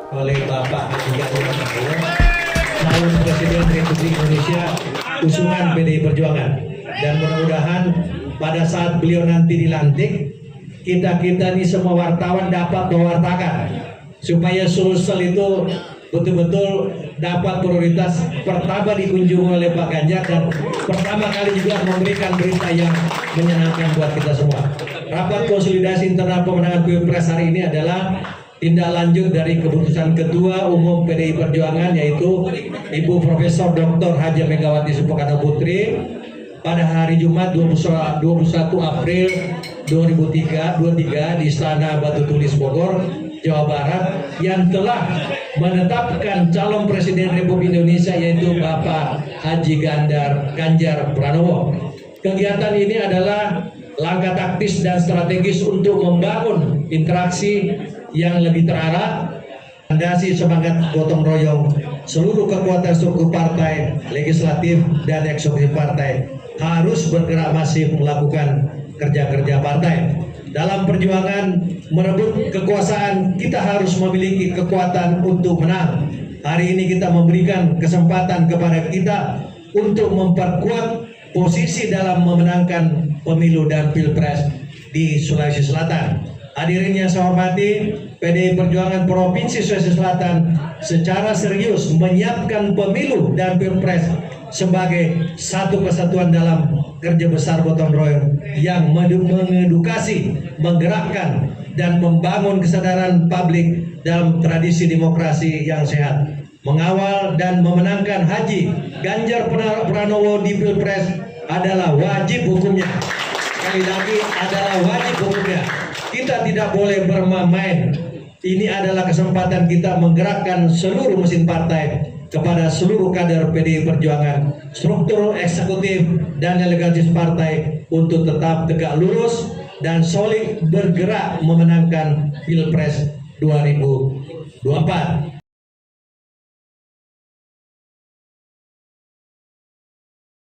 oleh Bapak Haji Ganjar Pranowo, calon Presiden Republik Indonesia usungan PDI Perjuangan. Dan mudah-mudahan pada saat beliau nanti dilantik, kita ini semua wartawan dapat mewartakan supaya Sulsel itu betul-betul dapat prioritas pertama dikunjungi oleh Pak Ganjar, dan pertama kali juga memberikan berita yang menyenangkan buat kita semua. Rapat konsolidasi internal pemenangan Pilpres hari ini adalah tindak lanjut dari keputusan Ketua Umum PDI Perjuangan, yaitu Ibu Profesor Dr. Haji Megawati Soekarno Putri pada hari Jumat 21 April 2023 di Istana Batu Tulis Bogor, Jawa Barat, yang telah menetapkan calon Presiden Republik Indonesia yaitu Bapak Haji Ganjar Pranowo. Kegiatan ini adalah langkah taktis dan strategis untuk membangun interaksi yang lebih terarah, fondasi semangat gotong royong seluruh kekuatan struktur partai, legislatif dan eksekutif partai harus bergerak masif melakukan kerja-kerja partai. Dalam perjuangan merebut kekuasaan, kita harus memiliki kekuatan untuk menang. Hari ini kita memberikan kesempatan kepada kita untuk memperkuat posisi dalam memenangkan pemilu dan pilpres di Sulawesi Selatan. Hadirin yang saya hormati, PDI Perjuangan Provinsi Sulawesi Selatan secara serius menyiapkan pemilu dan pilpres sebagai satu kesatuan dalam kerja besar gotong royong yang mengedukasi, menggerakkan, dan membangun kesadaran publik dalam tradisi demokrasi yang sehat. Mengawal dan memenangkan Haji Ganjar Pranowo di pilpres adalah wajib hukumnya. Sekali lagi, adalah wajib hukumnya. Kita tidak boleh bermain. Ini adalah kesempatan kita menggerakkan seluruh mesin partai kepada seluruh kader PDI Perjuangan, struktur eksekutif dan legislatif partai untuk tetap tegak lurus dan solid bergerak memenangkan Pilpres 2024.